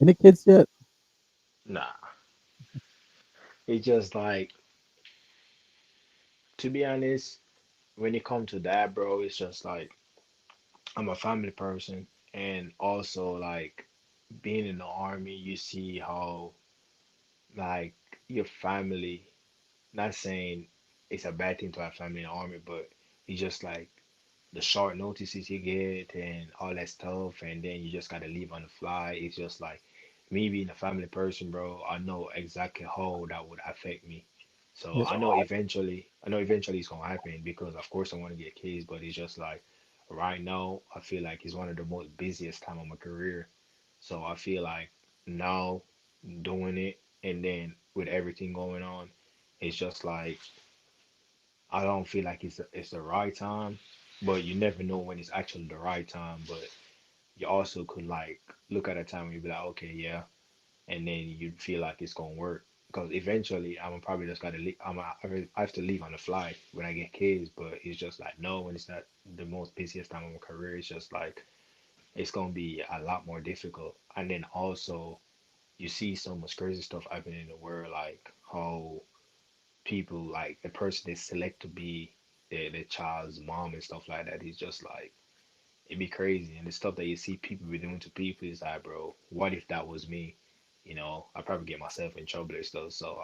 Any kids yet? Nah, it's just like, to be honest, when it comes to that, bro, it's just like I'm a family person, and also like being in the army, you see how like your family. Not saying it's a bad thing to have family in the army, but it's just like the short notices you get and all that stuff, and then you just gotta leave on the fly. It's just like me being a family person, bro. I know exactly how that would affect me. So Yeah. I know eventually it's gonna happen because of course I want to get kids, but it's just like right now I feel like it's one of the most busiest time of my career. So I feel like now doing it, and then with everything going on, it's just like I don't feel like it's the right time, but you never know when it's actually the right time. But you also could like look at a time and you be like, okay, yeah, and then you feel like it's gonna work because eventually I'm probably just gotta leave. I have to leave on the fly when I get kids, but it's just like no, when it's not the most busiest time of my career, it's just like it's gonna be a lot more difficult. And then also you see so much crazy stuff happening in the world, like how people like the person they select to be their child's mom and stuff like that is just like it'd be crazy. And the stuff that you see people be doing to people is like, bro, what if that was me? You know, I probably get myself in trouble and stuff. So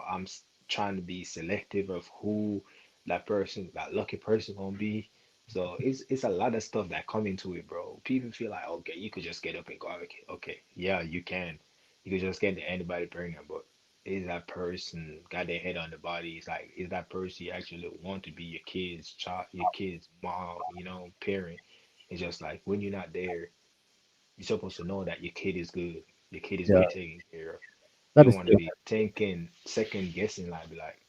trying to be selective of who that lucky person gonna be. So it's a lot of stuff that come into it, bro. People feel like, okay, you could just get up and go, okay, okay, yeah, you can. You could just get anybody pregnant, but is that person got their head on the body? It's like, is that person you actually want to be your kid's child, your kid's mom, parent? It's just like when you're not there, you're supposed to know that your kid is good. Your kid is Yeah, being taken care of. You that don't is want to true. be thinking, second guessing, like be like,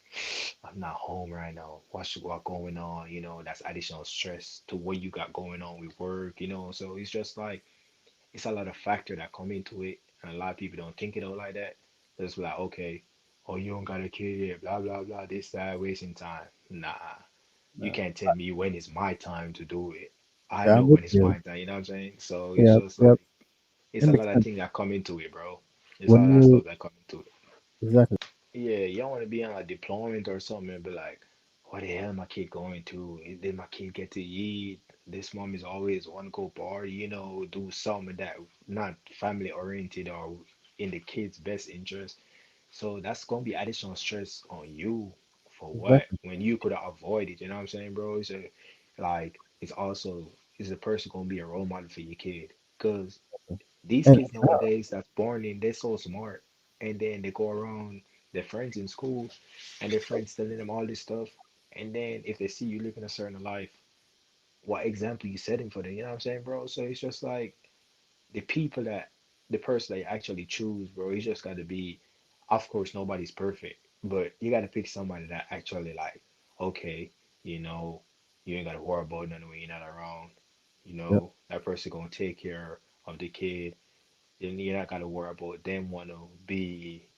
I'm not home right now. What going on? That's additional stress to what you got going on with work. So it's just like it's a lot of factor that come into it, and a lot of people don't think it out like that. They're just like, okay, oh, you don't got a kid yet, blah blah blah, this that, wasting time. Nah, you Yeah, can't tell me when it's my time to do it. I yeah, know I'm with when it's you. my time. You know what I'm saying? So it's Yeah, just yeah, like it's it a makes lot of sense. things that come into it, bro. There's a When lot of you stuff that come into it. exactly, Yeah, you don't want to be on a deployment or something and be like, what the hell my kid going to? Did my kid get to eat? This mom is always want to go party, do something that not family oriented or in the kid's best interest. So that's gonna be additional stress on you for what? exactly. When you could have avoided, you know what I'm saying, bro? It's also is the person gonna be a role model for your kid? Cause these And kids nowadays that's born in, they're so smart, and then they go around their friends in school, and their friends telling them all this stuff, and then if they see you living a certain life, what example you setting for them? You know what I'm saying, bro? So it's just like the people that the person that you actually choose, bro. You just got to be. Of course, nobody's perfect, but you got to pick somebody that actually like, okay, you know, you ain't got to worry about nothing when you're not around. yeah, That person gonna take care of the kid. Then you're not gotta worry about them wanna be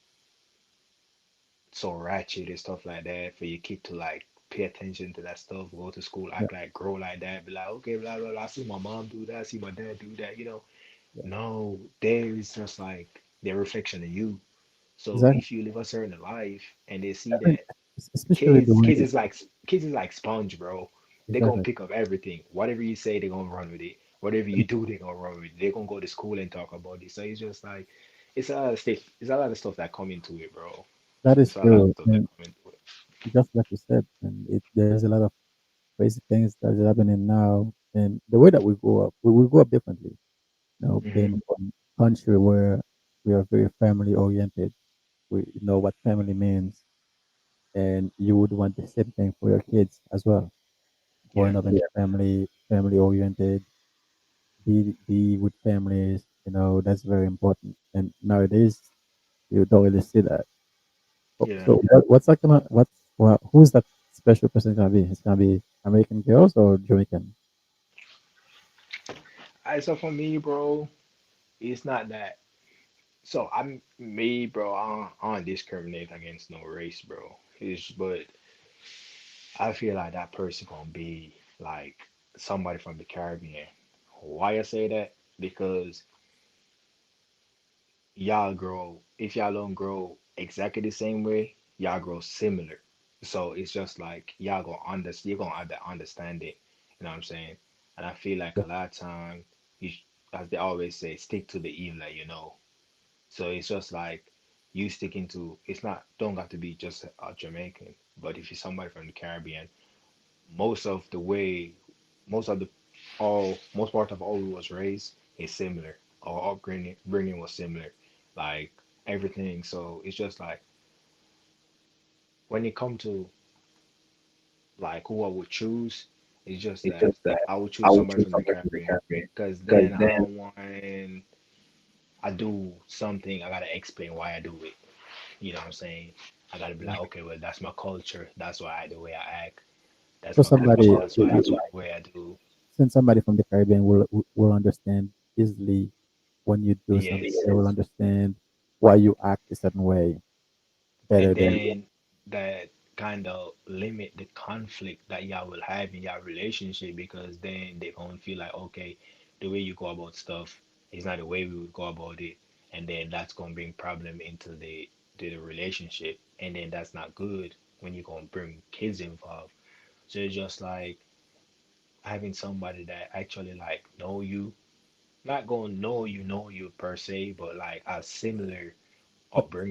so ratchet and stuff like that for your kid to like pay attention to that stuff, go to school, yeah, act like grow like that, be like, okay, blah blah blah. I see my mom do that, I see my dad do that. yeah, No, there is just like their reflection of you. So exactly. if you live a certain life and they see I think that especially the kids, way kids is like kids is like sponge, bro. They're gonna exactly. pick up everything. Whatever you say, they're gonna run with it. Whatever you do, they're gonna run with it. They're gonna go to school and talk about it. So it's just like it's a lot of stuff. It's a lot of stuff that come into it, bro. That is It's a lot of true. stuff that And come into it. just like you said, and there's a lot of crazy things that is happening now, and the way that we grow up, we grow up differently. Hmm. Being from a country where we are very family oriented, we know what family means, and you would want the same thing for your kids as well. Yeah, Growing up in a family oriented, be with families, that's very important. And nowadays, you don't really see that. yeah. So what's that gonna who's that special person gonna be? It's gonna be American girls or Jamaican? So for me, bro, it's not that. So I'm me, bro. I don't discriminate against no race, bro. But I feel like that person gonna be like somebody from the Caribbean. Why I say that? Because y'all grow, if y'all don't grow exactly the same way, y'all grow similar. So it's just like y'all gonna understand, you're gonna have that understanding. You know what I'm saying? And I feel like a lot of time, as they always say, stick to the evil that you know. So it's just like you sticking to. It's not don't got to be just a Jamaican, but if you're somebody from the Caribbean, most of the way, most of the most part of how we was raised is similar. Our upbringing was similar, like everything. So it's just like when it come to like who I would choose, it's just It's that just that I would I choose would somebody choose from the somebody from the Caribbean, Caribbean because because then I then don't want I do something I gotta explain why I do it. You know what I'm saying? I gotta be like, okay, well that's my culture. That's why I the way I act. That's so my culture. somebody That's why I do the way I do. since somebody from the Caribbean will understand easily when you do something. Yes. They will understand why you act a certain way better And than then that kind of limit the conflict that y'all will have in your relationship, because then they gonna feel like, okay, the way you go about stuff is not the way we would go about it, and then that's gonna bring problem into the relationship, and then that's not good when you're gonna bring kids involved. So it's just like having somebody that actually like know you, not gonna know you per se, but like a similar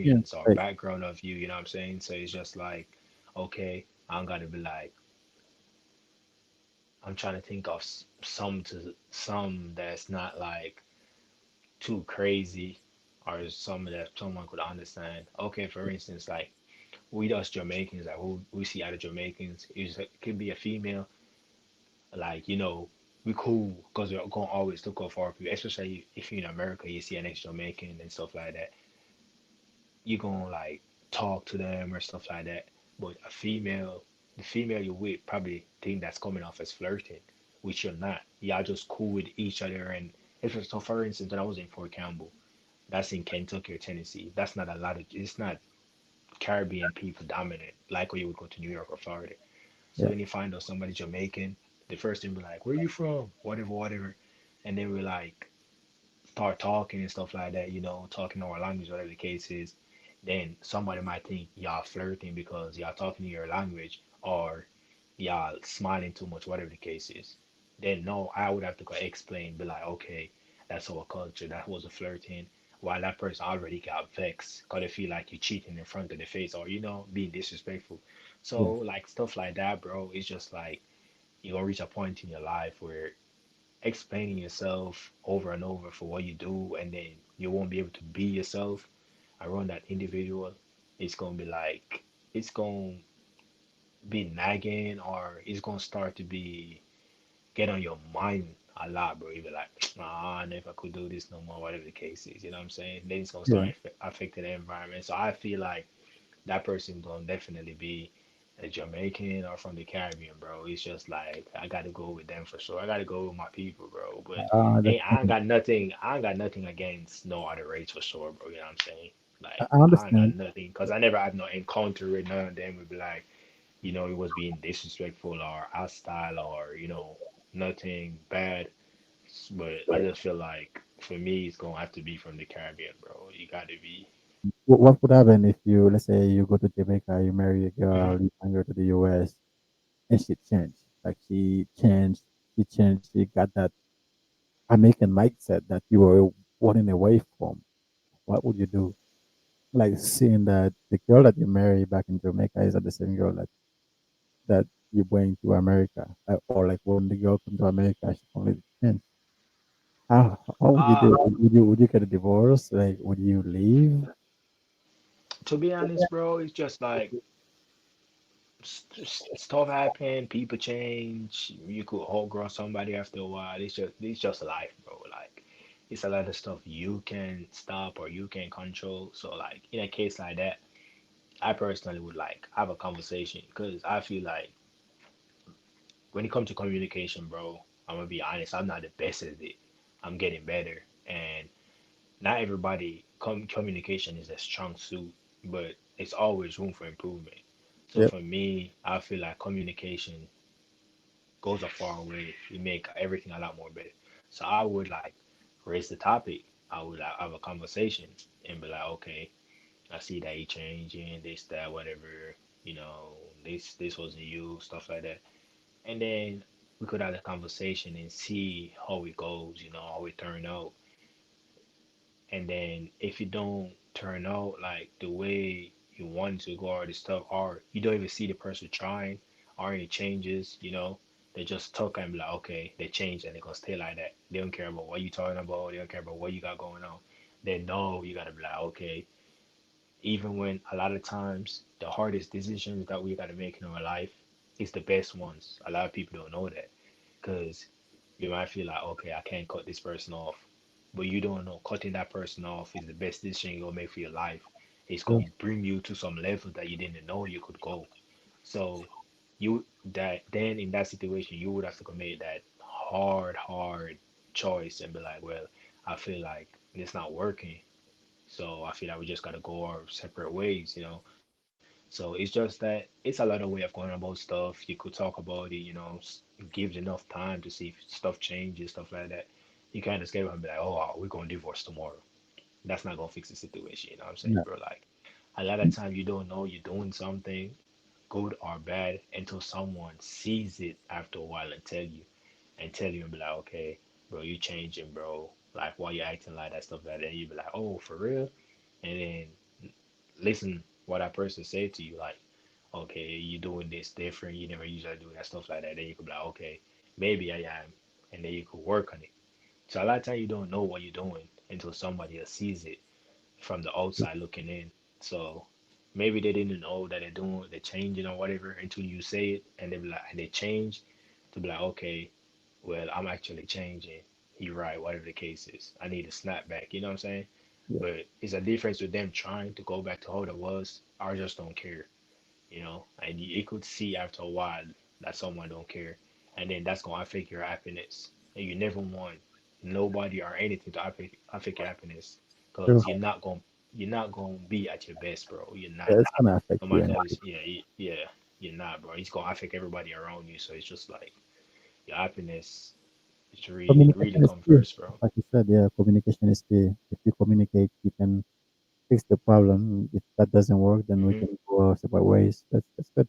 yeah, upbringings or like background of you, you know what I'm saying? So it's just like, okay, I'm gonna be like, I'm trying to think of some that's not like too crazy, or some that someone could understand. Okay, for instance, like we us Jamaicans, like we see other Jamaicans, it could be a female, like we cool because we're gonna always look out for our people, especially if you're in America, you see an ex Jamaican and stuff like that, you gonna like talk to them or stuff like that. But a female, the female you're with probably think that's coming off as flirting, which you're not. Y'all just cool with each other. And if it's so, for instance, when I was in Fort Campbell, that's in Kentucky or Tennessee. That's not a lot of. It's not Caribbean people dominant like when you would go to New York or Florida. So yeah, when you find out somebody Jamaican, the first thing be like, "Where you from?" Whatever, whatever, and then we like start talking and stuff like that, talking our language, whatever the case is, then somebody might think y'all flirting because y'all talking your language, or y'all smiling too much, whatever the case is. Then no, I would have to go explain, be like, okay, that's our culture. That was a flirting. While that person already got vexed because they feel like you're cheating in front of their face, or being disrespectful. So yeah, like stuff like that, bro, it's just like you're gonna reach a point in your life where explaining yourself over and over for what you do, and then you won't be able to be yourself around that individual. It's gonna be like it's gonna be nagging, or it's gonna start to be get on your mind a lot, bro. You be like, nah, I never could do this no more, whatever the case is. You know what I'm saying? Then it's gonna start yeah. affecting the environment. So I feel like that person gonna definitely be a Jamaican or from the Caribbean, bro. It's just like I gotta go with them for sure. I gotta go with my people, bro. But That's hey, fine. I ain't got nothing against no other race for sure, bro. You know what I'm saying? Like I I ain't got understand. nothing because I never had no encounter with none of them. Would be like, it was being disrespectful or hostile or nothing bad. But I just feel like for me, it's gonna have to be from the Caribbean, bro. You gotta be. What would happen if you, let's say, you go to Jamaica, you marry a Mhm. girl, you bring her to the US, and she changed? Like she changed, she got that American mindset that you were running away from. What would you do? Like seeing that the girl that you marry back in Jamaica is not the same girl that you bring to America, or like when the girl come to America, she completely changed. How would you Uh, do? Would you get a divorce? Like, would you leave? to be honest, bro, it's just like stuff happen, people change. You could outgrow somebody after a while. It's just life, bro. Like it's a lot of stuff you can stop or you can control. So like in a case like that, I personally would like have a conversation, because I feel like when it comes to communication, bro, I'm gonna be honest. I'm not the best at it. I'm getting better, and not everybody communication is a strong suit, but it's always room for improvement. So Yep. for me, I feel like communication goes a far way. You make everything a lot more better. So I would like raise the topic. I would like, have a conversation and be like, okay, I see that you changing this, that, whatever, you know, this wasn't you, stuff like that. And then we could have a conversation and see how it goes, you know, how it turned out. And then if you don't turn out like the way you want to go or the stuff, or you don't even see the person trying or any changes, you know, they just talk and be like, okay, they changed and they're gonna stay like that. They don't care about what you talking about, they don't care about what you got going on. They know you gotta be like, okay, even when a lot of times the hardest decisions that we gotta make in our life is the best ones. A lot of people don't know that because you might feel like, okay, I can't cut this person off, but you don't know cutting that person off is the best decision you're gonna make for your life. It's True. gonna bring you to some level that you didn't know you could go. So you that then in that situation you would have to commit that hard choice and be like, well, I feel like it's not working. So I feel like we just gotta go our separate ways, you know. So it's just that it's a lot of way of going about stuff. You could talk about it, you know, give enough time to see if stuff changes, stuff like that. You can't escape and be like, oh, we're gonna divorce tomorrow. That's not gonna fix the situation. You know what I'm saying, No. bro? Like a lot of time you don't know you're doing something good or bad until someone sees it after a while and tell you and be like, okay, bro, you changing, bro. Like why you acting like that, stuff like that. You be like, oh, for real? And then listen what that person said to you, like, okay, you doing this different, you never usually do that, stuff like that. Then you could be like, okay, maybe I am, and then you could work on it. So a lot of time you don't know what you're doing until somebody else sees it from the outside looking in. So maybe they didn't know that they're changing or whatever until you say it, and they be like, and they change to be like, okay, well, I'm actually changing. You're right, whatever the case is. I need a snap back. You know what I'm saying? Yeah. But it's a difference with them trying to go back to how it was. I just don't care, you know. And you could see after a while that someone don't care, and then that's gonna affect your happiness. And you never want nobody or anything to affect your happiness, True. because you're not gonna be at your best, bro. You're Yeah, not. it's gonna affect No you matter how anyway. it's, yeah, yeah, you're not, bro. It's gonna affect everybody around you. So it's just like your happiness. It's really Communication is come key. first, bro. Like you said, yeah, communication is key. If you communicate, you can fix the problem. If that doesn't work, then we Hmm. can go our separate ways. That's good.